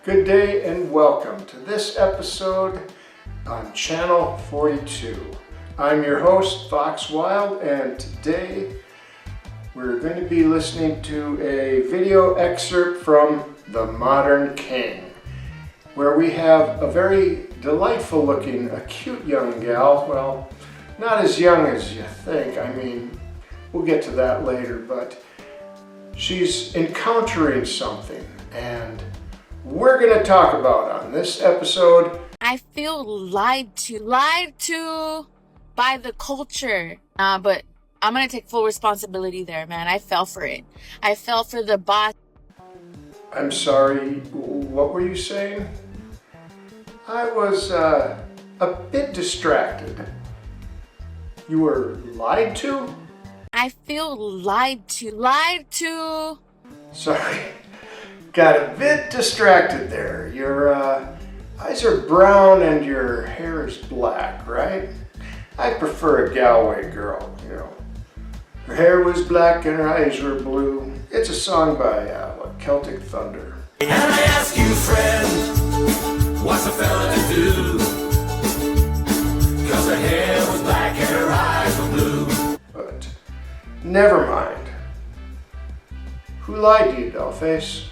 Good day and welcome to this episode on Channel 42. I'm your host, Foxy One, and today we're going to be listening to a video excerpt from The Modern King, where we have a very delightful looking, a cute young gal. Well, not as young as you think. I mean, we'll get to that later, but she's encountering something, and we're going to talk about on this episode. I feel lied to by the culture. But I'm going to take full responsibility there, man. I fell for it. I fell for the boss. I'm sorry, what were you saying? I was a bit distracted. You were lied to? I feel lied to. Sorry, got a bit distracted there. Your eyes are brown and your hair is black, right? I prefer a Galway girl, you know. Her hair was black and her eyes were blue. It's a song by Celtic Thunder. And I ask you, friend, what's a fella to do? Cause her hair was black and her eyes were blue. But never mind. Who lied to you, dollface?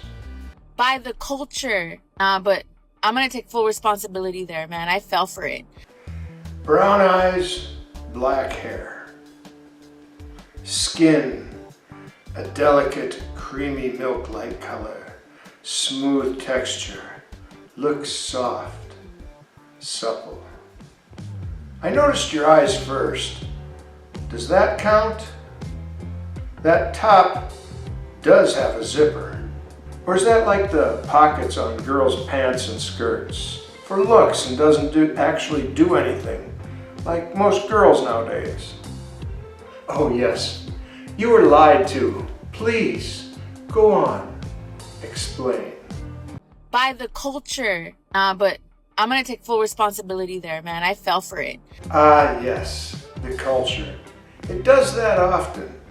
By the culture. But I'm going to take full responsibility there, man. I fell for it. Brown eyes, black hair. Skin, a delicate, creamy milk-like color. Smooth texture. Looks soft, supple. I noticed your eyes first. Does that count? That top does have a zipper. Or is that like the pockets on girls' pants and skirts? For looks and doesn't actually do anything, like most girls nowadays. Oh yes, you were lied to. Please, go on. Explain. By the culture. But I'm going to take full responsibility there, man. I fell for it. Ah yes, the culture. It does that often.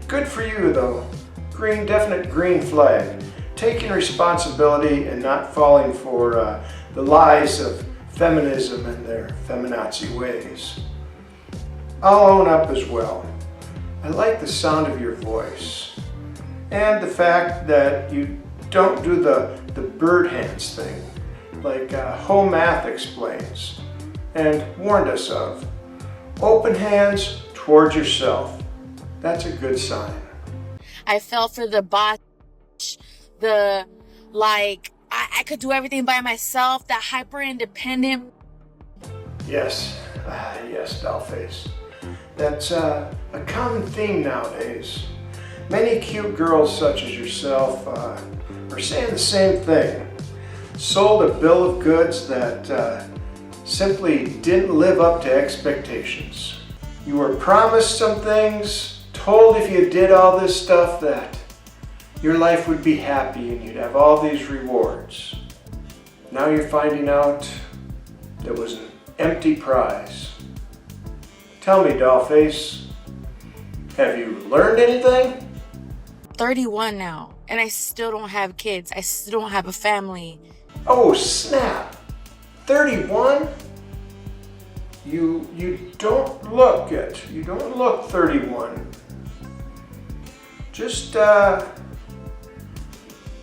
Good for you though. Definite green flag. Taking responsibility and not falling for the lies of feminism and their feminazi ways. I'll own up as well. I like the sound of your voice and the fact that you don't do the bird hands thing like Home Math explains and warned us of. Open hands towards yourself. That's a good sign. I fell for the boss. The, I could do everything by myself, that hyper independent. Yes, yes, dollface. That's a common theme nowadays. Many cute girls such as yourself are saying the same thing. Sold a bill of goods that simply didn't live up to expectations. You were promised some things, told if you did all this stuff that your life would be happy and you'd have all these rewards. Now you're finding out there was an empty prize. Tell me, dollface, have you learned anything? 31 now, and I still don't have kids. I still don't have a family. Oh, snap. 31? You don't look it. You don't look 31. Just,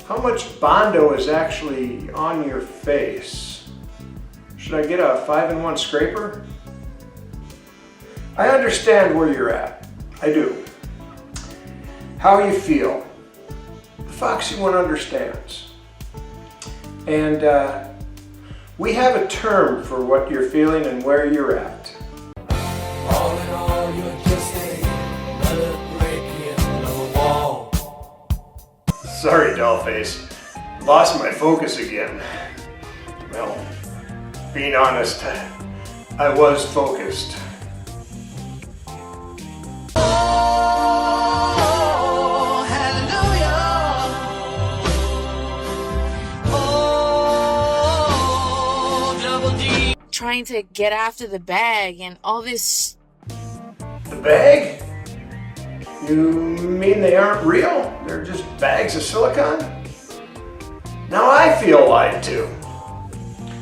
how much Bondo is actually on your face? Should I get a 5-in-1 scraper? I understand where you're at. I do. How you feel. The Foxy One understands. And we have a term for what you're feeling and where you're at. All in all, you're just another brick in the wall. Sorry, dollface. Lost my focus again. Well, being honest, I was focused. Trying to get after the bag and all this. The bag? You mean they aren't real? They're just bags of silicone? Now I feel lied to.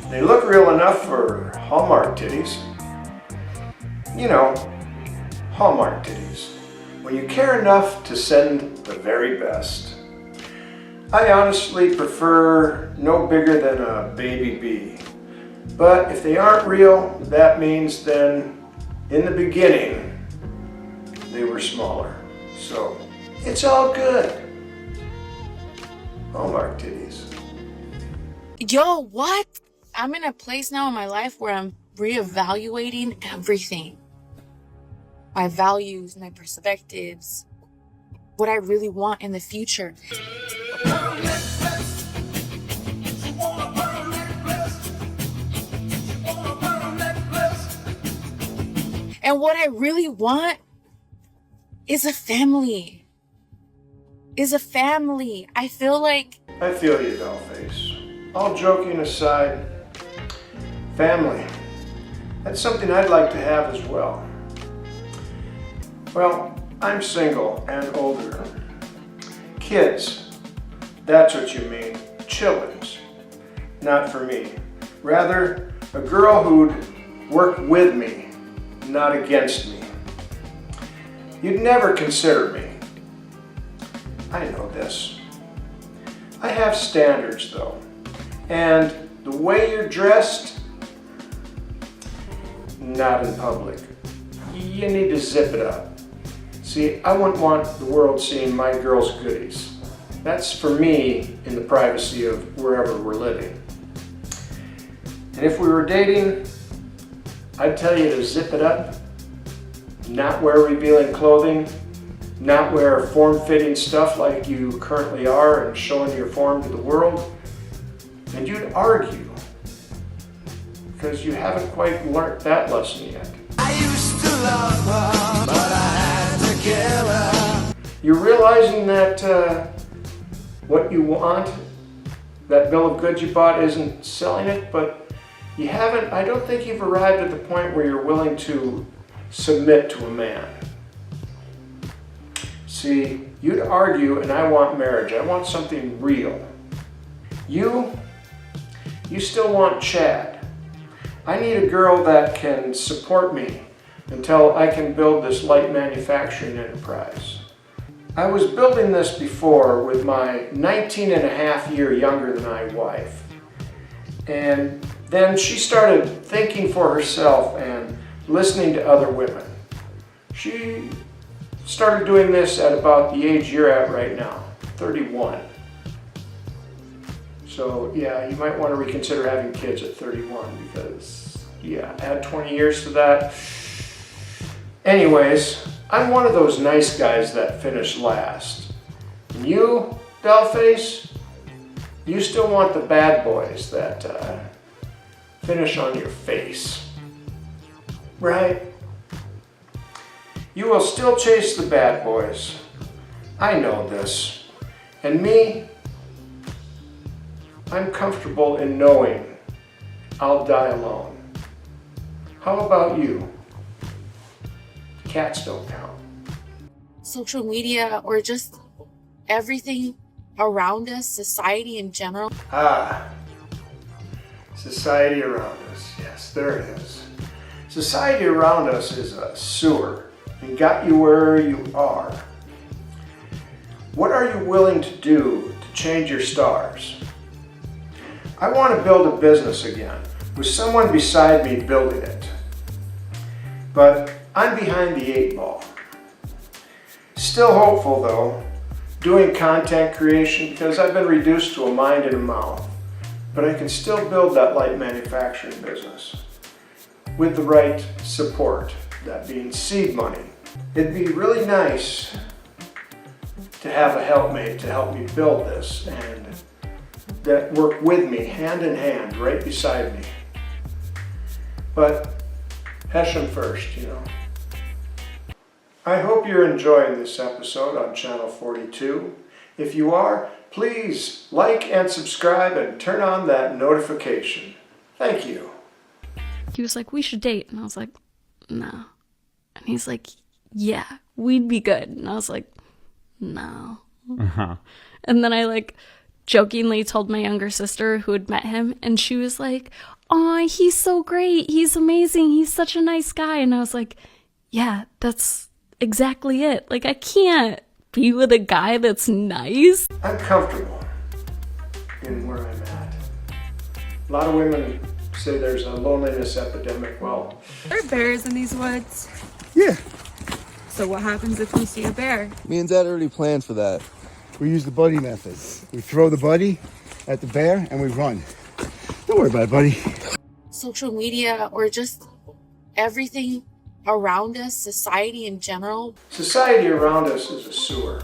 They look real enough for Hallmark titties. You know, Hallmark titties. When you care enough to send the very best. I honestly prefer no bigger than a baby bee. But if they aren't real, that means then, in the beginning, they were smaller. So, it's all good. Hallmark titties. Yo, what? I'm in a place now in my life where I'm reevaluating everything. My values, my perspectives, what I really want in the future. And what I really want is a family. I feel like... I feel you, Dollface. All joking aside, family. That's something I'd like to have as well. Well, I'm single and older. Kids, that's what you mean. Children's. Not for me. Rather, a girl who'd work with me, not against me. You'd never consider me. I know this. I have standards though. And the way you're dressed, not in public. You need to zip it up. See, I wouldn't want the world seeing my girl's goodies. That's for me in the privacy of wherever we're living. And if we were dating, I'd tell you to zip it up, not wear revealing clothing, not wear form-fitting stuff like you currently are and showing your form to the world. And you'd argue, because you haven't quite learned that lesson yet. I used to love her, but I had to kill her. You're realizing that what you want, that bill of goods you bought isn't selling it, but you haven't, I don't think you've arrived at the point where you're willing to submit to a man. See, you'd argue, and I want marriage. I want something real. You still want Chad. I need a girl that can support me until I can build this light manufacturing enterprise. I was building this before with my 19 and a half year younger than I wife. And then she started thinking for herself and listening to other women. She started doing this at about the age you're at right now, 31. So yeah, you might want to reconsider having kids at 31 because, yeah, add 20 years to that. Anyways, I'm one of those nice guys that finish last. And you, Dollface, you still want the bad boys that finish on your face, right? You will still chase the bad boys. I know this. And me, I'm comfortable in knowing I'll die alone. How about you? Cats don't count. social media or just everything around us, society in general. Society around us. Yes, there it is. Society around us is a sewer and got you where you are. What are you willing to do to change your stars? I want to build a business again with someone beside me building it. But I'm behind the 8 ball. Still hopeful though, doing content creation because I've been reduced to a mind and a mouth. But I can still build that light manufacturing business with the right support, that being seed money. It'd be really nice to have a helpmate to help me build this and that work with me hand in hand right beside me. But Heshem first, you know. I hope you're enjoying this episode on Channel 42. If you are, please like and subscribe and turn on that notification. Thank you. He was like, we should date. And I was like, no. And he's like, yeah, we'd be good. And I was like, no. Uh-huh. And then I jokingly told my younger sister who had met him, and she was like, "Oh, he's so great. He's amazing. He's such a nice guy." And I was like, yeah, that's exactly it. Like, I can't be with a guy that's nice. I'm comfortable in where I'm at. A lot of women say there's a loneliness epidemic. Well, There are bears in these woods. Yeah, So what happens if we see a bear? me and Dad already planned for that. We use the buddy method. We throw the buddy at the bear and we run. Don't worry about it, buddy. Social media or just everything around us, society in general. society around us is a sewer.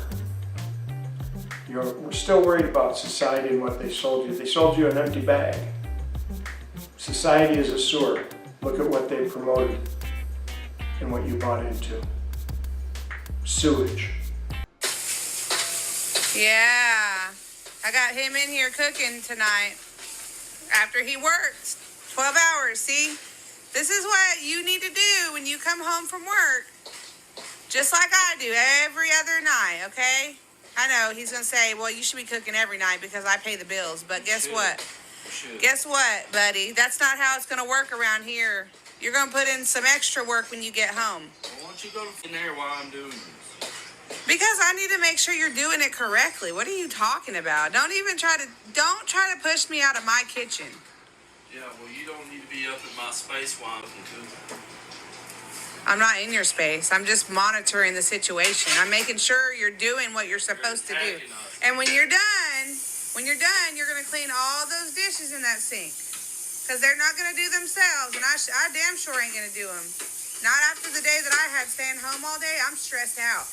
We're still worried about society and what they sold you. They sold you an empty bag. Society is a sewer. Look at what they promoted and what you bought into. Sewage. Yeah, I got him in here cooking tonight after he worked 12 hours. See, this is what you need to do when you come home from work, just like I do every other night, okay? I know he's gonna say, well, you should be cooking every night because I pay the bills, but guess what? Guess what, buddy? That's not how it's gonna work around here. You're gonna put in some extra work when you get home. Why don't you go in there while I'm doing this? Because I need to make sure you're doing it correctly. What are you talking about? Don't try to push me out of my kitchen. Yeah, well, you don't need to be up in my space while I'm cooking. I'm not in your space. I'm just monitoring the situation. I'm making sure you're doing what you're supposed to do. And when you're done, you're gonna clean all those dishes in that sink. Cause they're not gonna do themselves, and I damn sure ain't gonna do them. Not after the day that I had staying home all day. I'm stressed out.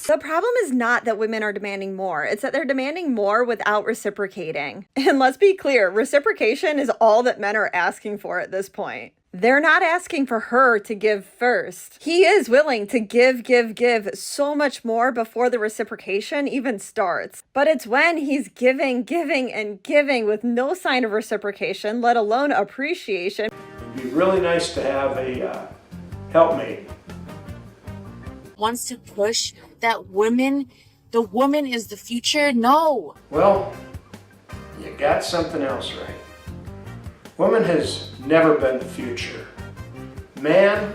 The problem is not that women are demanding more. It's that they're demanding more without reciprocating. And let's be clear, reciprocation is all that men are asking for at this point. They're not asking for her to give first. He is willing to give so much more before the reciprocation even starts. But it's when he's giving with no sign of reciprocation, let alone appreciation. It'd be really nice to have a helpmate. Wants to push that the woman is the future. No. Well, you got something else right. Woman has never been the future. Man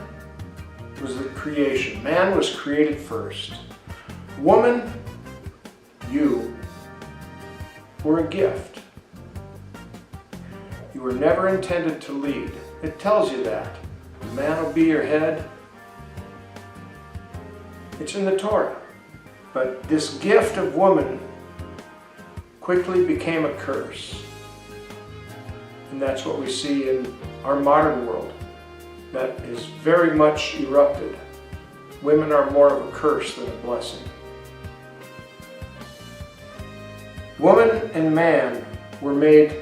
was the creation. Man was created first. Woman, you were a gift. You were never intended to lead. It tells you that. The man will be your head. It's in the Torah. But this gift of woman quickly became a curse. And that's what we see in our modern world. That is very much erupted. Women are more of a curse than a blessing. Woman and man were made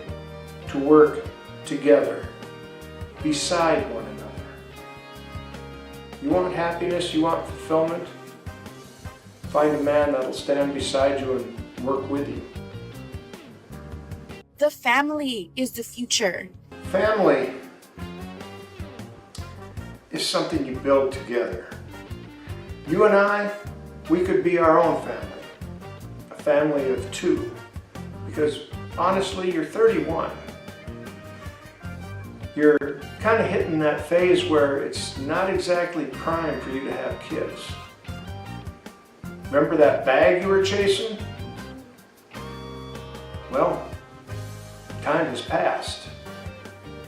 to work together, beside one another. You want happiness, you want fulfillment? Find a man that'll stand beside you and work with you. The family is the future. Family is something you build together. You and I, we could be our own family. A family of two. Because honestly, you're 31. You're kind of hitting that phase where it's not exactly prime for you to have kids. Remember that bag you were chasing? Well, time has passed.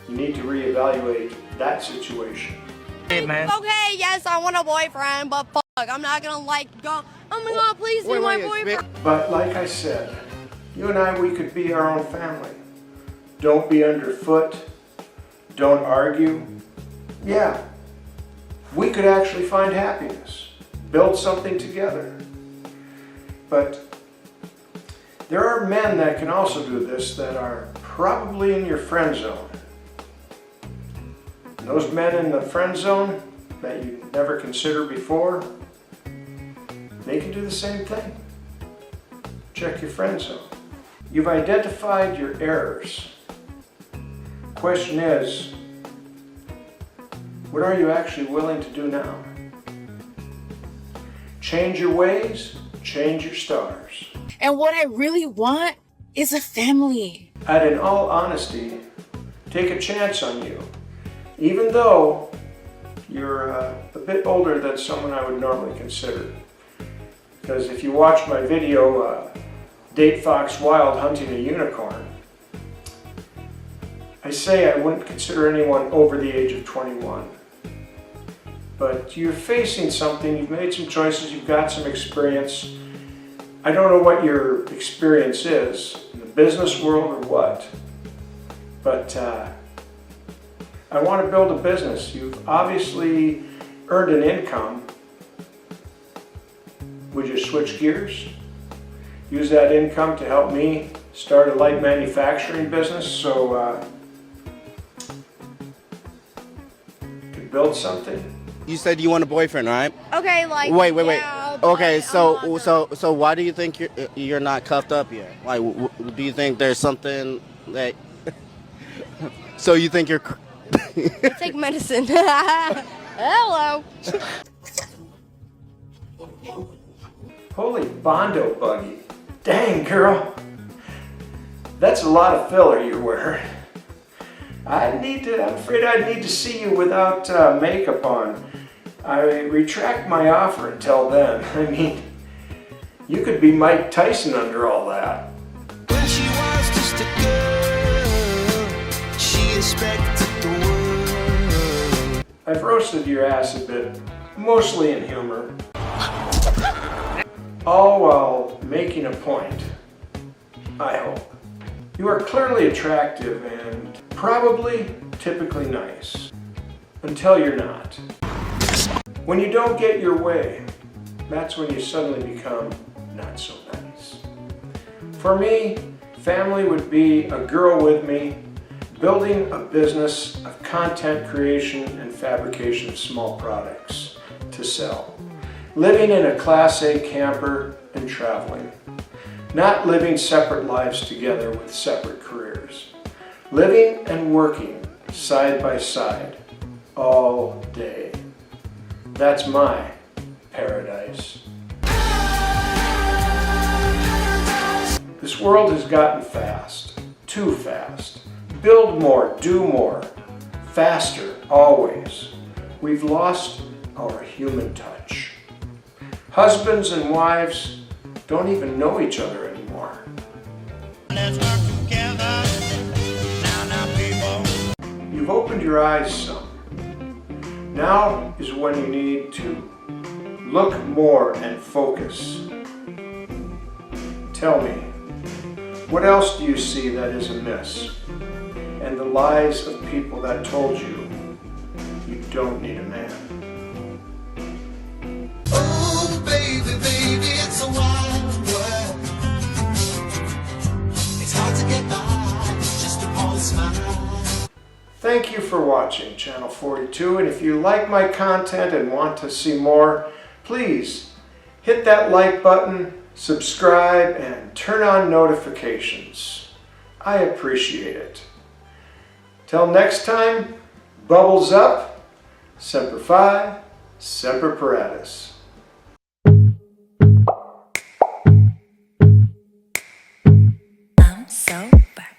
You need to reevaluate that situation. Hey, man. Okay, yes, I want a boyfriend, but fuck, I'm not gonna go, oh my god, please be my boyfriend. But like I said, you and I, we could be our own family. Don't be underfoot. Don't argue. Yeah, we could actually find happiness. Build something together. But there are men that can also do this that are probably in your friend zone. And those men in the friend zone that you never considered before, they can do the same thing. Check your friend zone. You've identified your errors. Question is, what are you actually willing to do now? Change your ways, change your stars. And what I really want is a family. I'd in all honesty take a chance on you, even though you're a bit older than someone I would normally consider. Because if you watch my video, Date Fox Wild Hunting a Unicorn, I say I wouldn't consider anyone over the age of 21. But you're facing something, you've made some choices, you've got some experience. I don't know what your experience is, in the business world or what, but I want to build a business. You've obviously earned an income. Would you switch gears? Use that income to help me start a light manufacturing business so could build something? You said you want a boyfriend, right? Okay, like. Wait. Yeah, but Okay, I'm so why do you think you're not cuffed up yet? Like, do you think there's something that? So you think you're? I take medicine. Hello. Holy Bondo buggy. Dang, girl. That's a lot of filler you're wearing. I'm afraid I'd need to see you without makeup on. I retract my offer until then. I mean, you could be Mike Tyson under all that. When she was just a girl, she expected the world. I've roasted your ass a bit, mostly in humor. All while making a point, I hope. You are clearly attractive and probably typically nice, until you're not. When you don't get your way, that's when you suddenly become not so nice. For me, family would be a girl with me, building a business of content creation and fabrication of small products to sell. Living in a Class A camper and traveling. Not living separate lives together with separate careers. Living and working side by side all day. That's my paradise. This world has gotten fast, too fast. Build more, do more, faster, always. We've lost our human touch. Husbands and wives don't even know each other anymore. Let's work together. Now, people. You've opened your eyes some. Now is when you need to look more and focus. Tell me, what else do you see that is amiss? And the lies of people that told you you don't need a man. Oh, baby, it's a wild world. It's hard to get by just upon a smile. Thank you for watching Channel 42, and if you like my content and want to see more, please hit that like button, subscribe, and turn on notifications. I appreciate it. Till next time, bubbles up, semper fi, semper paratus. I'm so back.